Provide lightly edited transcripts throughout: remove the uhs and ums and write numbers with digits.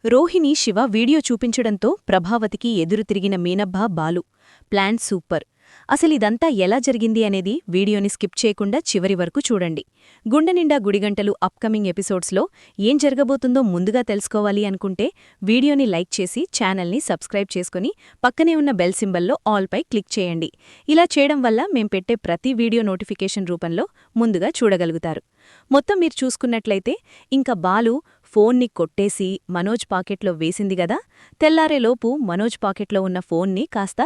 Rohini Shiva video చూపించడంతో ప్రభావతికి ఎదురు తిరిగిన మీనబ్బ బాలు. Plan super. అసలిదంతా ఎలా జరిగింది అనేది వీడియోని స్కిప్ చేయకుండా చివరి వరకు చూడండి. గుండెనిండా గుడిగంటలు అప్కమింగ్ ఎపిసోడ్స్లో ఏం జరగబోతుందో ముందుగా తెలుసుకోవాలి అనుకుంటే వీడియోని లైక్ చేసి ఛానల్ని సబ్స్క్రైబ్ చేసుకుని పక్కనే ఉన్న బెల్ సింబల్లో ఆల్పై క్లిక్ చేయండి. ఇలా చేయడం వల్ల మేం పెట్టే ప్రతి వీడియో నోటిఫికేషన్ రూపంలో ముందుగా చూడగలుగుతారు. మొత్తం మీరు చూసుకున్నట్లయితే ఇంక బాలు ఫోన్ని కొట్టేసి మనోజ్ పాకెట్లో వేసింది గదా. తెల్లారేలోపు మనోజ్ పాకెట్లో ఉన్న ఫోన్ని కాస్త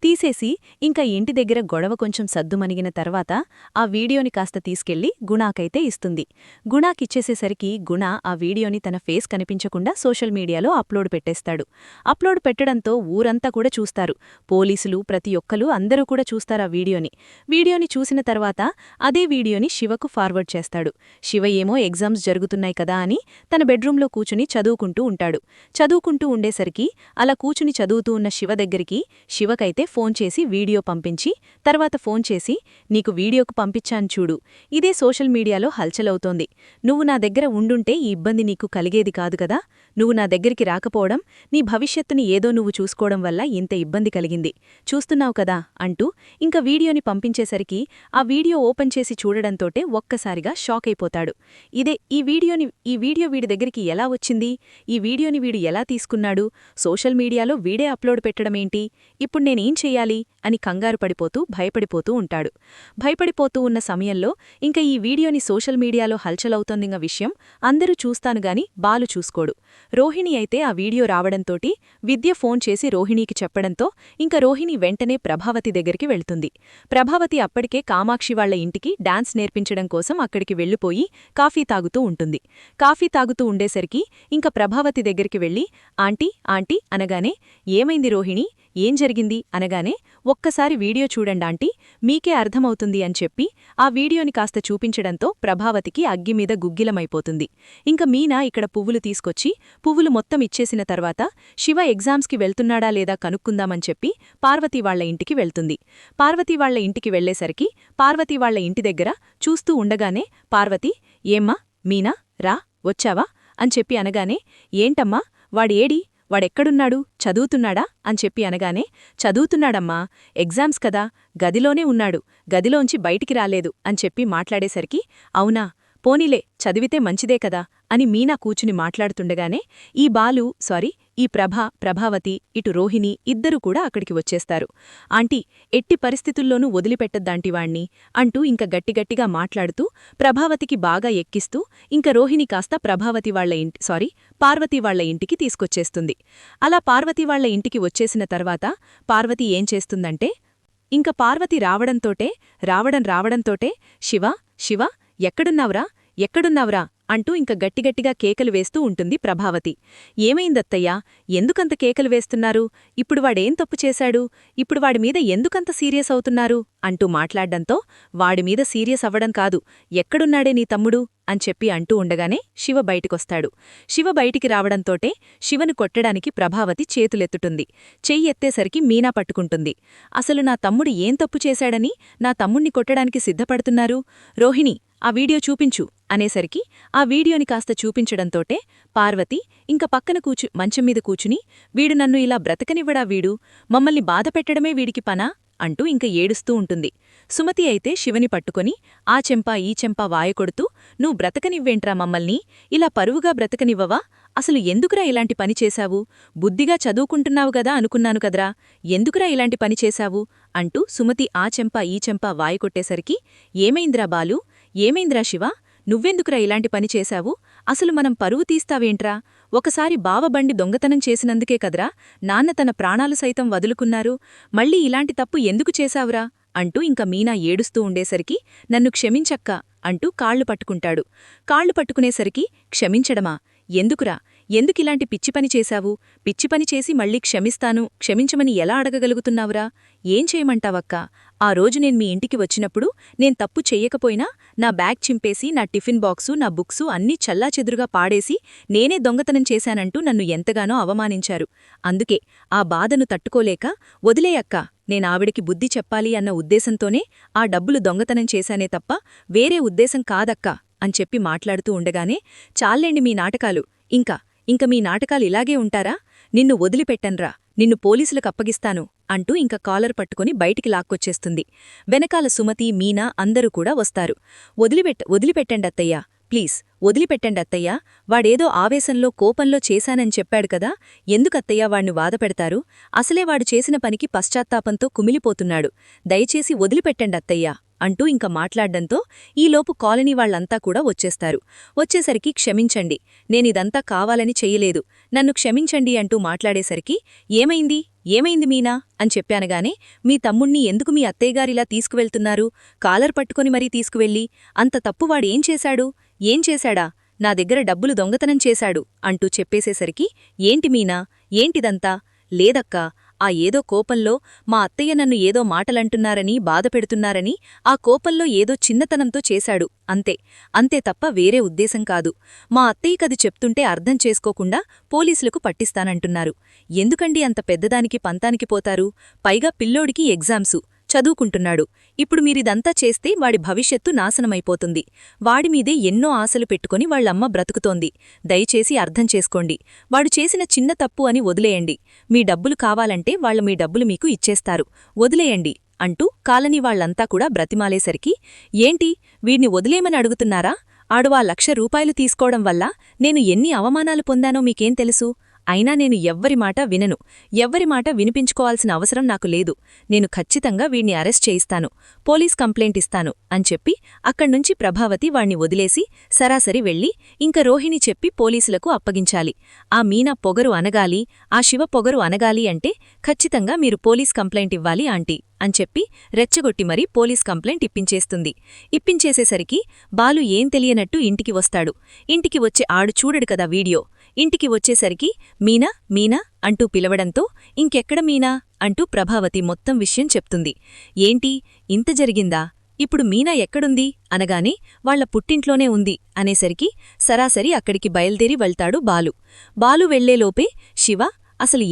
తీసేసి ఇంకా ఇంటి దగ్గర గొడవ కొంచెం సద్దుమణిగిన తర్వాత ఆ వీడియోని కాస్త తీసుకెళ్లి గుణాకైతే ఇస్తుంది. గుణాకిచ్చేసేసరికి గుణ ఆ వీడియోని తన ఫేస్ కనిపించకుండా సోషల్ మీడియాలో అప్లోడ్ పెట్టేస్తాడు. అప్లోడ్ పెట్టడంతో ఊరంతా కూడా చూస్తారు. పోలీసులు ప్రతి ఒక్కరు అందరూ కూడా చూస్తారు ఆ వీడియోని చూసిన తర్వాత అదే వీడియోని శివకు ఫార్వర్డ్ చేస్తాడు. శివ ఏమో ఎగ్జామ్స్ జరుగుతున్నాయి కదా అని తన బెడ్రూంలో కూచుని చదువుకుంటూ ఉండేసరికి అలా కూచుని చదువుతూ ఉన్న శివ దగ్గరికి శివకైతే ఫోన్ చేసి వీడియో పంపించి తర్వాత ఫోన్ చేసి, నీకు వీడియోకు పంపించాను చూడు, ఇదే సోషల్ మీడియాలో హల్చలవుతోంది. నువ్వు నా దగ్గర ఉండుంటే ఈ ఇబ్బంది నీకు కలిగేది కాదు కదా. నువ్వు నా దగ్గరికి రాకపోవడం, నీ భవిష్యత్తుని ఏదో నువ్వు చూసుకోవడం వల్ల ఇంత ఇబ్బంది కలిగింది. చూస్తున్నావు కదా అంటూ ఇంక వీడియోని పంపించేసరికి ఆ వీడియో ఓపెన్ చేసి చూడడంతోటే ఒక్కసారిగా షాక్ అయిపోతాడు. ఈ వీడియో వీడి దగ్గరికి ఎలా వచ్చింది? ఈ వీడియోని వీడు ఎలా తీసుకున్నాడు? సోషల్ మీడియాలో వీడే అప్లోడ్ పెట్టడమేంటి? ఇప్పుడు నేనేం చెయ్యాలి అని కంగారు పడిపోతూ భయపడిపోతూ ఉంటాడు. భయపడిపోతూ ఉన్న సమయంలో ఇంక ఈ వీడియోని సోషల్ మీడియాలో హల్చలవుతోందింగ విషయం అందరూ చూస్తానుగాని బాలు చూసుకోడు. రోహిణి అయితే ఆ వీడియో రావడంతోటి విద్య ఫోన్ చేసి రోహిణీకి చెప్పడంతో ఇంక రోహిణి వెంటనే ప్రభావతి దగ్గరికి వెళ్తుంది. ప్రభావతి అప్పటికే కామాక్షి వాళ్ల ఇంటికి డాన్స్ నేర్పించడం కోసం అక్కడికి వెళ్లిపోయి కాఫీ తాగుతూ ఉంటుంది. కాఫీ తాగుతూ ఉండేసరికి ఇంక ప్రభావతి దగ్గరికి వెళ్ళి ఆంటీ ఆంటీ అనగానే, ఏమైంది రోహిణి, ఏం జరిగింది అనగానే, ఒక్కసారి వీడియో చూడండాంటీ, మీకే అర్థమవుతుంది అని చెప్పి ఆ వీడియోని కాస్త చూపించడంతో ప్రభావతికి అగ్గిమీద గుగ్గిలమైపోతుంది. ఇంక మీనా ఇక్కడ పువ్వులు తీసుకొచ్చి పువ్వులు మొత్తం ఇచ్చేసిన తర్వాత శివ ఎగ్జామ్స్కి వెళ్తున్నాడా లేదా కనుక్కుందామని చెప్పి పార్వతీ వాళ్ల ఇంటికి వెళ్తుంది. పార్వతీ వాళ్ల ఇంటికి వెళ్లేసరికి పార్వతీ వాళ్ల ఇంటి దగ్గర చూస్తూ ఉండగానే పార్వతి, ఏమ్మా మీనా రా వచ్చావా అని చెప్పి అనగానే, ఏంటమ్మా వాడెక్కడున్నాడు, చదువుతున్నాడా అని చెప్పి అనగానే, చదువుతున్నాడమ్మా, ఎగ్జామ్స్ కదా, గదిలోనే ఉన్నాడు, గదిలోంచి బయటికి రాలేదు అని చెప్పి మాట్లాడేసరికి, అవునా, పోనీలే, చదివితే మంచిదే కదా అని మీనా కూచుని మాట్లాడుతుండగానే ఈ ప్రభావతి ఇటు రోహిణి ఇద్దరూ కూడా అక్కడికి వచ్చేస్తారు. ఆంటీ, ఎట్టి పరిస్థితుల్లోనూ వదిలిపెట్టద్దాంటివాణ్ణి అంటూ ఇంక గట్టిగట్టిగా మాట్లాడుతూ ప్రభావతికి బాగా ఎక్కిస్తూ ఇంక రోహిణి కాస్త పార్వతీ వాళ్ల ఇంటికి తీసుకొచ్చేస్తుంది. అలా పార్వతీ వాళ్ల ఇంటికి వచ్చేసిన తర్వాత పార్వతి ఏం చేస్తుందంటే, ఇంక పార్వతి రావడంతోటే శివ ఎక్కడున్నావ్రా అంటూ ఇంక గట్టిగట్టిగా కేకలు వేస్తూ ఉంటుంది ప్రభావతి. ఏమైందత్తయ్యా, ఎందుకంత కేకలు వేస్తున్నారు? ఇప్పుడు వాడేం తప్పు చేశాడు? ఇప్పుడు వాడిమీద ఎందుకంత సీరియస్ అవుతున్నారు అంటూ మాట్లాడ్డంతో, వాడిమీద సీరియస్ అవ్వడం కాదు, ఎక్కడున్నాడే నీ తమ్ముడు అని చెప్పి అంటూ ఉండగానే శివ బయటికొస్తాడు. శివ బయటికి రావడంతోటే శివను కొట్టడానికి ప్రభావతి చేతులెత్తుతుంది. చెయ్యెత్తేసరికి మీనా పట్టుకుంటుంది. అసలు నా తమ్ముడు ఏం తప్పు చేశాడని నా తమ్ముణ్ణి కొట్టడానికి సిద్ధపడుతున్నారు? రోహిణి, ఆ వీడియో చూపించు అనేసరికి ఆ వీడియోని కాస్త చూపించడంతోటే పార్వతి ఇంక పక్కన మంచంమీద కూచుని, వీడు నన్ను ఇలా బ్రతకనివ్వడా, మమ్మల్ని బాధపెట్టడమే వీడికి పనా అంటూ ఇంక ఏడుస్తూ ఉంటుంది. సుమతి అయితే శివని పట్టుకొని ఆ చెంప ఈ చెంప వాయకొడుతూ, నువ్వు బ్రతకనివ్వేంట్రా మమ్మల్ని, ఇలా పరువుగా బ్రతకనివ్వవా? అసలు ఎందుకురా ఇలాంటి పని చేశావు? బుద్ధిగా చదువుకుంటున్నావు గదా అనుకున్నాను కదరా, ఎందుకురా ఇలాంటి పని చేశావు అంటూ సుమతి ఆ చెంప ఈ చెంప వాయకొట్టేసరికి, ఏమైందిరా బాలు, ఏమైందిరా శివ, నువ్వెందుకురా ఇలాంటి పని చేశావు? అసలు మనం పరువు తీస్తావేంట్రా? ఒకసారి బావబండి దొంగతనం చేసినందుకే కదరా నాన్న తన ప్రాణాలు సైతం వదులుకున్నారు. మళ్ళీ ఇలాంటి తప్పు ఎందుకు చేశావురా అంటూ ఇంక మీనా ఏడుస్తూ ఉండేసరికి, నన్ను క్షమించక్కా అంటూ కాళ్లు పట్టుకుంటాడు. కాళ్లు పట్టుకునేసరికి, క్షమించడమా? ఎందుకిలాంటి పిచ్చిపని చేశావు? పిచ్చిపని చేసి మళ్ళీ క్షమించమని ఎలా అడగగలుగుతున్నావురా? ఏం చేయమంటావక్కా? ఆ రోజు నేను మీ ఇంటికి వచ్చినప్పుడు నేను తప్పు చెయ్యకపోయినా నా బ్యాగ్ చింపేసి నా టిఫిన్ బాక్సు నా బుక్సు అన్నీ చల్లాచెదురుగా పాడేసి నేనే దొంగతనం చేశానంటూ నన్ను ఎంతగానో అవమానించారు. అందుకే ఆ బాధను తట్టుకోలేక, వదిలేయక్కా, నేనావిడికి బుద్ధి చెప్పాలి అన్న ఉద్దేశంతోనే ఆ డబ్బులు దొంగతనం చేశానే తప్ప వేరే ఉద్దేశం కాదక్కా అని చెప్పి మాట్లాడుతూ ఉండగానే, చాల్లేండి మీ నాటకాలు, ఇంక మీ నాటకాలిలాగే ఉంటారా? నిన్ను వదిలిపెట్టన్రా, నిన్ను పోలీసులకప్పగిస్తాను అంటూ ఇంక కాలర్ పట్టుకుని బయటికి లాక్కొచ్చేస్తుంది. వెనకాల సుమతి, మీనా అందరూ కూడా వస్తారు. వదిలిపెట్టండత్తయ్యా, ప్లీజ్ వదిలిపెట్టండత్తయ్యా, వాడేదో ఆవేశంలో కోపంలో చేశానని చెప్పాడు కదా, ఎందుకత్తయ్యా వాణ్ణి బాధపెడతారు? అసలే వాడు చేసిన పనికి పశ్చాత్తాపంతో కుమిలిపోతున్నాడు. దయచేసి వదిలిపెట్టండత్తయ్యా అంటూ ఇంక మాట్లాడ్డంతో ఈలోపు కాలనీ వాళ్లంతా కూడా వచ్చేస్తారు. వచ్చేసరికి క్షమించండి, నేనిదంతా కావాలని చెయ్యలేదు, నన్ను క్షమించండి అంటూ మాట్లాడేసరికి ఏమైంది మీనా అని చెప్పానగానే, మీ తమ్ముణ్ణి ఎందుకు మీ అత్తయ్యగారిలా తీసుకువెళ్తున్నారు? కాలర్ పట్టుకుని మరీ తీసుకువెళ్ళి, అంత తప్పువాడేం చేశాడు? ఏం చేశాడా? నా దగ్గర డబ్బులు దొంగతనం చేశాడు అంటూ చెప్పేసేసరికి, ఏంటి మీనా, ఏంటిదంతా? లేదక్కా, ఆ ఏదో కోపంలో మా అత్తయ్య నన్ను ఏదో మాటలంటున్నారని బాధపెడుతున్నారని ఆ కోపంలో ఏదో చిన్నతనంతో చేశాడు, అంతే తప్ప వేరే ఉద్దేశం కాదు. మా అత్తయ్యకది చెప్తుంటే అర్థం చేసుకోకుండా పోలీసులకు పట్టిస్తానంటున్నారు. ఎందుకండి అంత పెద్దదానికి పంతానికి పోతారు? పైగా పిల్లోడికి ఎగ్జామ్సు, చదువుకుంటున్నాడు. ఇప్పుడు మీరిదంతా చేస్తే వాడి భవిష్యత్తు నాశనమైపోతుంది. వాడిమీదే ఎన్నో ఆశలు పెట్టుకుని వాళ్లమ్మ బ్రతుకుతోంది. దయచేసి అర్థం చేసుకోండి. వాడు చేసిన చిన్న తప్పు అని వదిలేయండి. మీ డబ్బులు కావాలంటే వాళ్లు మీ డబ్బులు మీకు ఇచ్చేస్తారు, వదిలేయండి అంటూ కాలనీ వాళ్లంతా కూడా బ్రతిమాలేసరికి, ఏంటి వీడ్ని వదిలేమని అడుగుతున్నారా? ఆడువా 1,00,000 రూపాయలు తీసుకోవడం వల్ల నేను ఎన్ని అవమానాలు పొందానో మీకేం తెలుసు? అయినా నేను ఎవ్వరి మాట వినను, ఎవ్వరి మాట వినిపించుకోవాల్సిన అవసరం నాకు లేదు. నేను ఖచ్చితంగా వీణ్ణి అరెస్ట్ చేయిస్తాను, పోలీస్ కంప్లైంట్ ఇస్తాను అని చెప్పి అక్కడ్నుంచి ప్రభావతి వాణ్ణి వదిలేసి సరాసరి వెళ్ళి ఇంక రోహిణి చెప్పి పోలీసులకు అప్పగించాలి. ఆ మీనా పొగరు అనగాలి, ఆ శివ పొగరు అనగాలి అంటే ఖచ్చితంగా మీరు పోలీస్ కంప్లైంట్ ఇవ్వాలి ఆంటీ అని చెప్పి రెచ్చగొట్టి మరీ పోలీస్ కంప్లైంట్ ఇప్పించేస్తుంది. ఇప్పించేసేసరికి బాలు ఏం తెలియనట్టు ఇంటికి వస్తాడు. ఇంటికి వచ్చే ఆడు చూడడు కదా వీడియో. ఇంటికి వచ్చేసరికి మీనా అంటూ పిలవడంతో, ఇంకెక్కడ మీనా అంటూ ప్రభావతి మొత్తం విషయం చెప్తుంది. ఏంటి ఇంత జరిగిందా? ఇప్పుడు మీనా ఎక్కడుంది అనగానే వాళ్ల పుట్టింట్లోనే ఉంది అనేసరికి సరాసరి అక్కడికి బయల్దేరి వెళ్తాడు బాలు వెళ్లేలోపే, శివ అసలు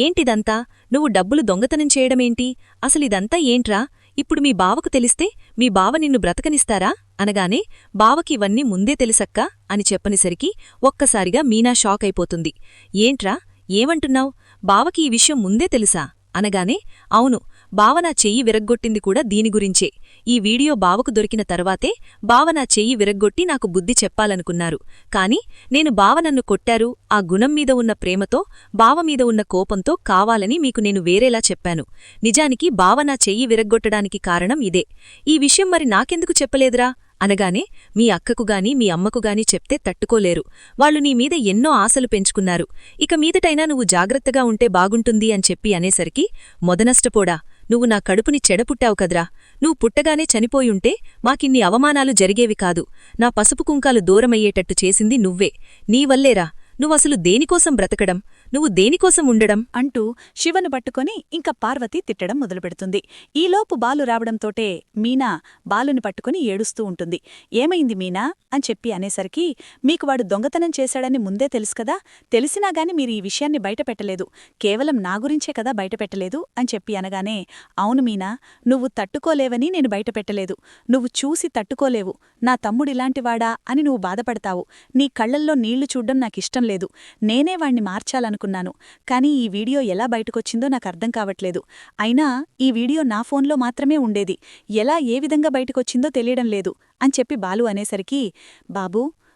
ఏంటిదంతా? నువ్వు డబ్బులు దొంగతనం చేయడమేంటి? అసలిదంతా ఏంట్రా? ఇప్పుడు మీ బావకు తెలిస్తే మీ బావ నిన్ను బ్రతకనిస్తారా అనగానే, బావకి ఇవన్నీ ముందే తెలుసక్కా అని చెప్పనిసరికి ఒక్కసారిగా మీనా షాక్ అయిపోతుంది. ఏంట్రా, ఏమంటున్నావ్? బావకి ఈ విషయం ముందే తెలుసా అనగానే, అవును, బావ నా చెయ్యి విరగ్గొట్టింది కూడా దీని గురించే. ఈ వీడియో బావకు దొరికిన తర్వాతే బావ నా చెయ్యి విరగ్గొట్టి నాకు బుద్ధి చెప్పాలనుకున్నారు. కాని నేను బావ నన్ను కొట్టారు, ఆ గుణం మీద ఉన్న ప్రేమతో, బావమీద ఉన్న కోపంతో కావాలని మీకు నేను వేరేలా చెప్పాను. నిజానికి బావ నా చెయ్యి విరగ్గొట్టడానికి కారణం ఇదే. ఈ విషయం మరి నాకెందుకు చెప్పలేదురా అనగానే, మీ అక్కకుగాని మీ అమ్మకుగాని చెప్తే తట్టుకోలేరు. వాళ్లు నీమీద ఎన్నో ఆశలు పెంచుకున్నారు. ఇక మీదటైనా నువ్వు జాగ్రత్తగా ఉంటే బాగుంటుంది అని చెప్పి అనేసరికి, మొదనష్టపోడా, నువ్వు నా కడుపుని చెడపుట్టావు కద్రా. నువ్వు పుట్టగానే చనిపోయుంటే మాకిన్ని అవమానాలు జరిగేవి కాదు. నా పసుపు కుంకాలు దూరమయ్యేటట్టు చేసింది నువ్వే. నీవల్లేరా. నువ్వసలు దేనికోసం బ్రతకడం, నువ్వు దేనికోసం ఉండడం అంటూ శివను పట్టుకొని ఇంక పార్వతి తిట్టడం మొదలుపెడుతుంది. ఈలోపు బాలు రావడంతోటే మీనా బాలుని పట్టుకుని ఏడుస్తూ ఉంటుంది. ఏమైంది మీనా అని చెప్పి అనేసరికి, మీకు వాడు దొంగతనం చేశాడని ముందే తెలుసుకదా, తెలిసినాగాని మీరు ఈ విషయాన్ని బయటపెట్టలేదు, కేవలం నా గురించే కదా బయటపెట్టలేదు అని చెప్పి అనగానే, అవును మీనా, నువ్వు తట్టుకోలేవని నేను బయటపెట్టలేదు. నువ్వు చూసి తట్టుకోలేవు. నా తమ్ముడిలాంటివాడా అని నువ్వు బాధపడతావు. నీ కళ్లల్లో నీళ్లు చూడ్డం నాకిష్టం లేదు. నేనే వాణ్ణి మార్చాలనుకున్నాను. కానీ ఈ వీడియో ఎలా బయటకొచ్చిందో నాకర్థం కావట్లేదు. అయినా ఈ వీడియో నా ఫోన్లో మాత్రమే ఉండేది. ఎలా ఏ విధంగా బయటకొచ్చిందో తెలియడం లేదు అని చెప్పి బాలు అనేసరికి,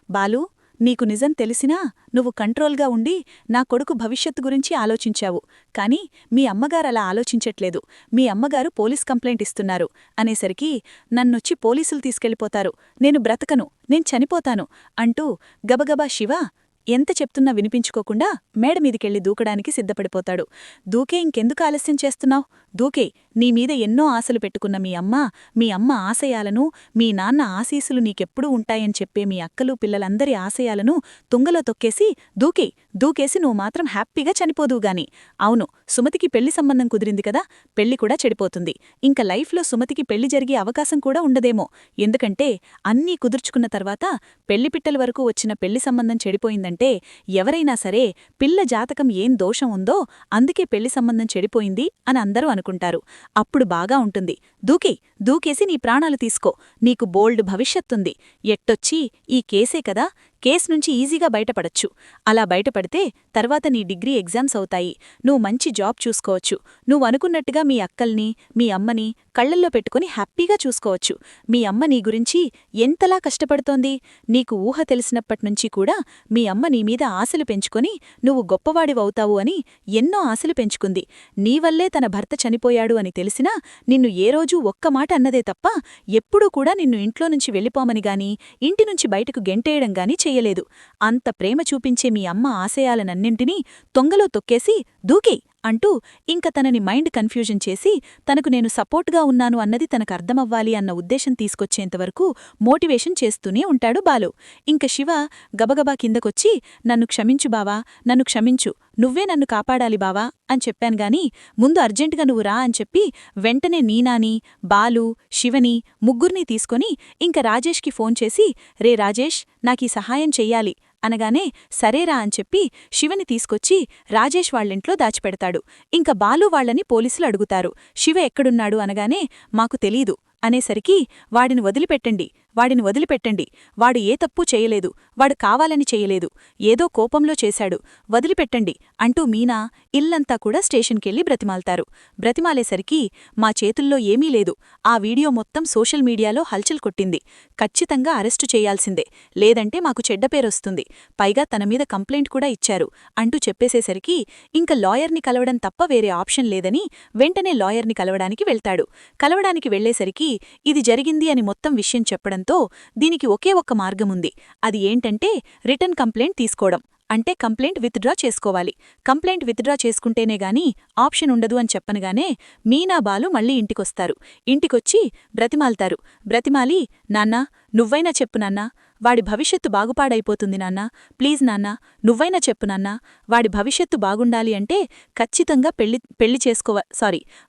బాలు, నీకు నిజం తెలిసినా నువ్వు కంట్రోల్గా ఉండి నా కొడుకు భవిష్యత్తు గురించి ఆలోచించావు. కాని మీ అమ్మగారలా ఆలోచించట్లేదు. మీ అమ్మగారు పోలీస్ కంప్లైంట్ ఇస్తున్నారు అనేసరికి, నన్నొచ్చి పోలీసులు తీసుకెళ్ళిపోతారు, నేను బ్రతకను, నేను చనిపోతాను అంటూ గబగబా శివ ఎంత చెప్తున్నా వినిపించుకోకుండా మేడమీదికెళ్ళి దూకడానికి సిద్ధపడిపోతాడు. దూకే, ఇంకెందుకు ఆలస్యం చేస్తున్నావ్? దూకే. నీమీద ఎన్నో ఆశలు పెట్టుకున్న మీ అమ్మ ఆశయాలను, మీ నాన్న ఆశీసులు నీకెప్పుడూ ఉంటాయని చెప్పే మీ అక్కలు పిల్లలందరి ఆశయాలను తుంగలో తొక్కేసి దూకేసి నువ్వు మాత్రం హ్యాపీగా చనిపోదువుగాని. అవును, సుమతికి పెళ్లి సంబంధం కుదిరింది కదా, పెళ్లి కూడా చెడిపోతుంది. ఇంక లైఫ్లో సుమతికి పెళ్లి జరిగే అవకాశం కూడా ఉండదేమో. ఎందుకంటే అన్నీ కుదుర్చుకున్న తర్వాత పెళ్లిపిట్టల వరకు వచ్చిన పెళ్లి సంబంధం చెడిపోయిందంటే ఎవరైనా సరే పిల్ల జాతకం ఏం దోషం ఉందో అందుకే పెళ్లి సంబంధం చెడిపోయింది అని అందరూ అనుకుంటారు. అప్పుడు బాగా ఉంటుంది. దూకేసి నీ ప్రాణాలు తీసుకో, నీకు బోల్డ్ భవిష్యత్తుంది. ఎట్టొచ్చి ఈ కేసే కదా, కేస్ నుంచి ఈజీగా బయటపడచ్చు. అలా బయటపడితే తర్వాత నీ డిగ్రీ ఎగ్జామ్స్ అవుతాయి, నువ్వు మంచి జాబ్ చూసుకోవచ్చు, నువ్వనుకున్నట్టుగా మీ అక్కల్ని మీ అమ్మని కళ్లల్లో పెట్టుకుని హ్యాపీగా చూసుకోవచ్చు. మీ అమ్మ నీ గురించి ఎంతలా కష్టపడుతోంది. నీకు ఊహ తెలిసినప్పట్నుంచి కూడా మీ అమ్మ నీమీద ఆశలు పెంచుకొని నువ్వు గొప్పవాడివవుతావు అని ఎన్నో ఆశలు పెంచుకుంది. నీవల్లే తన భర్త చనిపోయాడు అని తెలిసినా నిన్ను ఏ రోజూ ఒక్క మాట అన్నదే తప్ప ఎప్పుడూ కూడా నిన్ను ఇంట్లోనుంచి వెళ్ళిపోమని గాని ఇంటినుంచి బయటకు గెంటేయడం గాని చెయ్యలేదు. అంత ప్రేమ చూపించే మీ అమ్మ ఆశయాలనన్నింటినీ తొంగలో తొక్కేసి దూకేయ్ అంటూ ఇంక తనని మైండ్ కన్ఫ్యూజన్ చేసి తనకు నేను సపోర్ట్గా ఉన్నాను అన్నది తనకర్థమవ్వాలి అన్న ఉద్దేశం తీసుకొచ్చేంతవరకు మోటివేషన్ చేస్తూనే ఉంటాడు బాలు. ఇంక శివ గబగబా కిందకొచ్చి నన్ను క్షమించు బావా, నన్ను క్షమించు, నువ్వే నన్ను కాపాడాలి బావా అని చెప్పానుగాని ముందు అర్జెంటుగా నువ్వు రా అని చెప్పి వెంటనే నీనాని, బాలు, శివని ముగ్గుర్నీ తీసుకొని ఇంక రాజేష్కి ఫోన్ చేసి రే రాజేష్, నాకీ సహాయం చెయ్యాలి అనగానే సరేరా అని చెప్పి శివని తీసుకొచ్చి రాజేష్ వాళ్ళింట్లో దాచిపెడతాడు. ఇంక బాలు వాళ్లని పోలీసులు అడుగుతారు. శివ ఎక్కడున్నాడు అనగానే మాకు తెలీదు అనేసరికి వాడిని వదిలిపెట్టండి, వాడు ఏ తప్పూ చేయలేదు, వాడు కావాలని చెయ్యలేదు, ఏదో కోపంలో చేశాడు, వదిలిపెట్టండి అంటూ మీనా ఇల్లంతా కూడా స్టేషన్కెళ్ళి బ్రతిమాల్తారు. బ్రతిమాలేసరికి మా చేతుల్లో ఏమీ లేదు, ఆ వీడియో మొత్తం సోషల్ మీడియాలో హల్చల్ కొట్టింది, ఖచ్చితంగా అరెస్టు చేయాల్సిందే, లేదంటే మాకు చెడ్డపేరొస్తుంది, పైగా తన మీద కంప్లైంట్ కూడా ఇచ్చారు అంటూ చెప్పేసేసరికి ఇంక లాయర్ని కలవడం తప్ప వేరే ఆప్షన్ లేదని వెంటనే లాయర్ని కలవడానికి వెళ్తాడు. కలవడానికి వెళ్లేసరికి ఇది జరిగింది అని మొత్తం విషయం చెప్పడంతో దీనికి ఒకే ఒక్క మార్గముంది. అది ఏంటంటే రిటర్న్ కంప్లైంట్ తీసుకోవడం. అంటే కంప్లైంట్ విత్డ్రా చేసుకోవాలి. కంప్లైంట్ విత్డ్రా చేసుకుంటేనే గాని ఆప్షన్ ఉండదు అని చెప్పనగానే మీనా బాలు మళ్ళీ ఇంటికొస్తారు. ఇంటికొచ్చి బ్రతిమాల్తారు. బ్రతిమాలి నాన్నా నువ్వైనా చెప్పు నాన్నా, వాడి భవిష్యత్తు బాగుపాడైపోతుంది నాన్నా, ప్లీజ్ నాన్నా నువ్వైనా చెప్పు నాన్నా, వాడి భవిష్యత్తు బాగుండాలి అంటే ఖచ్చితంగా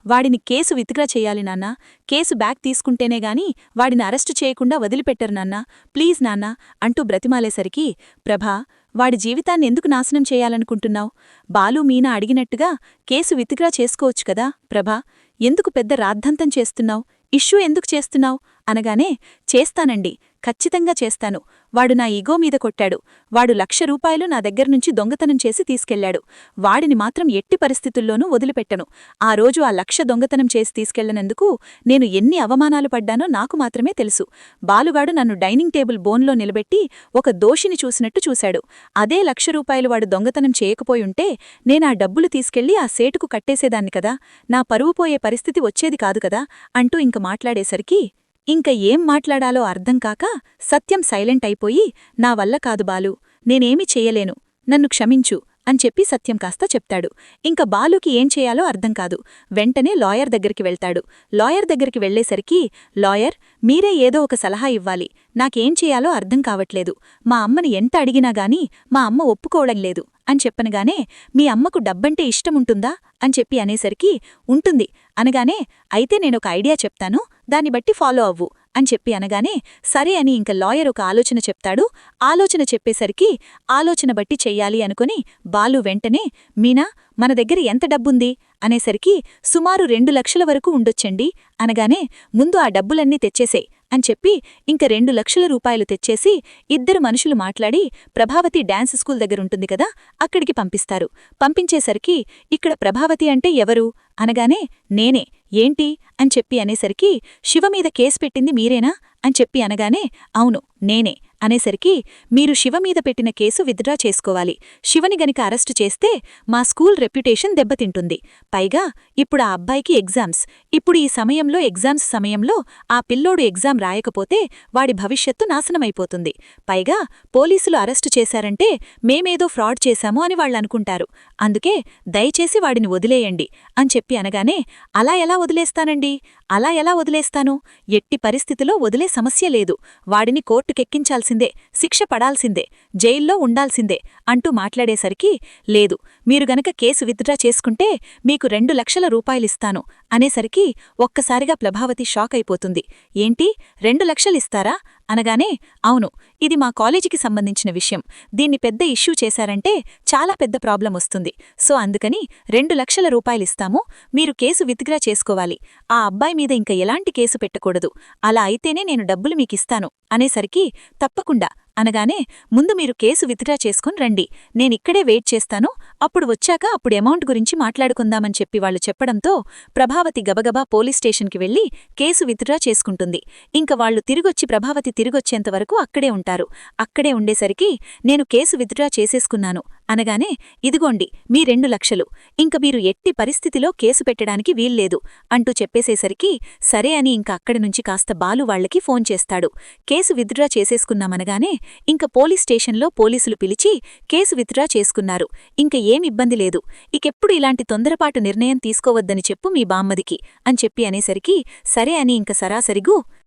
వాడిని కేసు విత్డ్రా చేయాలి నాన్నా, కేసు బ్యాక్ తీసుకుంటేనే గాని వాడిని అరెస్టు చేయకుండా వదిలిపెట్టరు నాన్నా, ప్లీజ్ నాన్నా అంటూ బ్రతిమాలేసరికి ప్రభా, వాడి జీవితాన్ని ఎందుకు నాశనం చేయాలనుకుంటున్నావు? బాలు మీనా అడిగినట్టుగా కేసు విత్డ్రా చేసుకోవచ్చు కదా ప్రభా, ఎందుకు పెద్ద రాద్ధాంతం చేస్తున్నావు? ఇష్యూ ఎందుకు చేస్తున్నావు అనగానే చేస్తానండి, ఖచ్చితంగా చేస్తాను. వాడు నా ఈగో మీద కొట్టాడు. వాడు ₹1,00,000 నా దగ్గర్నుంచి దొంగతనం చేసి తీసుకెళ్లాడు. వాడిని మాత్రం ఎట్టి పరిస్థితుల్లోనూ వదిలిపెట్టను. ఆ రోజు ఆ 1,00,000 దొంగతనం చేసి తీసుకెళ్లనందుకు నేను ఎన్ని అవమానాలు పడ్డానో నాకు మాత్రమే తెలుసు. బాలుగాడు నన్ను డైనింగ్ టేబుల్ బోన్లో నిలబెట్టి ఒక దోషిని చూసినట్టు చూశాడు. అదే ₹1,00,000 వాడు దొంగతనం చేయకపోయుంటే నేనా డబ్బులు తీసుకెళ్లి ఆ సేటుకు కట్టేసేదాన్ని కదా, నా పరువు పోయే పరిస్థితి వచ్చేది కాదు కదా అంటూ ఇంక మాట్లాడేసరికి ఇంక ఏం మాట్లాడాలో అర్థంకాక సత్యం సైలెంట్ అయిపోయి నా వల్ల కాదు బాలు, నేనేమీ చెయ్యలేను, నన్ను క్షమించు అని చెప్పి సత్యం కాస్త చెప్తాడు. ఇంక బాలుకి ఏం చేయాలో అర్థంకాదు. వెంటనే లాయర్ దగ్గరికి వెళ్తాడు. లాయర్ దగ్గరికి వెళ్లేసరికి లాయర్, మీరే ఏదో ఒక సలహా ఇవ్వాలి, నాకేం చేయాలో అర్థం కావట్లేదు, మా అమ్మని ఎంత అడిగినా గాని మా అమ్మ ఒప్పుకోవడం లేదు అని చెప్పనగానే మీ అమ్మకు డబ్బంటే ఇష్టముంటుందా అని చెప్పి అనేసరికి ఉంటుంది అనగానే అయితే నేనొక ఐడియా చెప్తాను, దాన్ని బట్టి ఫాలో అవ్వు అని చెప్పి అనగానే సరే అని ఇంక లాయర్ ఒక ఆలోచన చెప్తాడు. ఆలోచన చెప్పేసరికి ఆలోచన బట్టి చెయ్యాలి అనుకుని బాలు వెంటనే మీనా మన దగ్గర ఎంత డబ్బుంది అనేసరికి సుమారు 2 లక్షల వరకు ఉండొచ్చండి అనగానే ముందు ఆ డబ్బులన్నీ తెచ్చేసేయ్ అని చెప్పి ఇంక 2 లక్షల రూపాయలు తెచ్చేసి ఇద్దరు మనుషులు మాట్లాడి ప్రభావతి డాన్స్ స్కూల్ దగ్గరుంటుంది కదా అక్కడికి పంపిస్తారు. పంపించేసరికి ఇక్కడ ప్రభావతి అంటే ఎవరు అనగానే నేనే, ఏంటి అని చెప్పి అనేసరికి శివమీద కేసు పెట్టింది మీరేనా అని చెప్పి అనగానే అవును నేనే అనేసరికి మీరు శివమీద పెట్టిన కేసు విత్డ్రా చేసుకోవాలి. శివని గనిక అరెస్టు చేస్తే మా స్కూల్ రెప్యుటేషన్ దెబ్బతింటుంది. పైగా ఇప్పుడు ఆ అబ్బాయికి ఎగ్జామ్స్. ఇప్పుడు ఈ సమయంలో ఎగ్జామ్స్ సమయంలో ఆ పిల్లోడు ఎగ్జామ్ రాయకపోతే వాడి భవిష్యత్తు నాశనమైపోతుంది. పైగా పోలీసులు అరెస్టు చేశారంటే మేమేదో ఫ్రాడ్ చేశాము అని వాళ్ళనుకుంటారు. అందుకే దయచేసి వాడిని వదిలేయండి అని చెప్పి అనగానే అలా ఎలా వదిలేస్తానండి, అలా ఎలా వదిలేస్తాను, ఎట్టి పరిస్థితిలో వదిలే సమస్య లేదు, వాడిని కోర్టుకెక్కించాల్సిందే, శిక్ష పడాల్సిందే, జైల్లో ఉండాల్సిందే అంటూ మాట్లాడేసరికి లేదు, మీరు గనక కేసు విత్డ్రా చేసుకుంటే మీకు 2 లక్షల రూపాయలిస్తాను అనేసరికి ఒక్కసారిగా ప్రభావతి షాక్ అయిపోతుంది. ఏంటి 2 లక్షలిస్తారా అనగానే అవును, ఇది మా కాలేజీకి సంబంధించిన విషయం. దీన్ని పెద్ద ఇష్యూ చేశారంటే చాలా పెద్ద ప్రాబ్లం వస్తుంది. సో అందుకని 2 లక్షల రూపాయలిస్తాము. మీరు కేసు విత్డ్రా చేసుకోవాలి. ఆ అబ్బాయి మీద ఇంక ఎలాంటి కేసు పెట్టకూడదు. అలా అయితేనే నేను డబ్బులు మీకిస్తాను అనేసరికి తప్పకుండా అనగానే ముందు మీరు కేసు విత్డ్రా చేసుకుని రండి, నేనిక్కడే వెయిట్ చేస్తాను, అప్పుడు వచ్చాక అప్పుడు అమౌంట్ గురించి మాట్లాడుకుందామని చెప్పి వాళ్లు చెప్పడంతో ప్రభావతి గబగబా పోలీస్ స్టేషన్కి వెళ్లి కేసు విత్డ్రా చేసుకుంటుంది. ఇంక వాళ్లు తిరిగొచ్చి ప్రభావతి తిరిగొచ్చేంతవరకు అక్కడే ఉంటారు. అక్కడే ఉండేసరికి నేను కేసు విత్డ్రా చేసేసుకున్నాను అనగానే ఇదిగోండి మీ 2 లక్షలు, ఇంక మీరు ఎట్టి పరిస్థితిలో కేసు పెట్టడానికి వీల్లేదు అంటూ చెప్పేసేసరికి సరే అని ఇంక అక్కడి నుంచి కాస్త బాలు వాళ్లకి ఫోన్ చేస్తాడు. కేసు విత్డ్రా చేసేసుకున్నామనగానే ఇంక పోలీస్ స్టేషన్లో పోలీసులు పిలిచి కేసు విత్డ్రా చేసుకున్నారు. ఇంక ఏం ఇబ్బంది లేదు, ఇకెప్పుడు ఇలాంటి తొందరపాటు నిర్ణయం తీసుకోవద్దని చెప్పు మీ బామ్మదికి అని చెప్పి అనేసరికి సరే అని ఇంక సరాసరిగు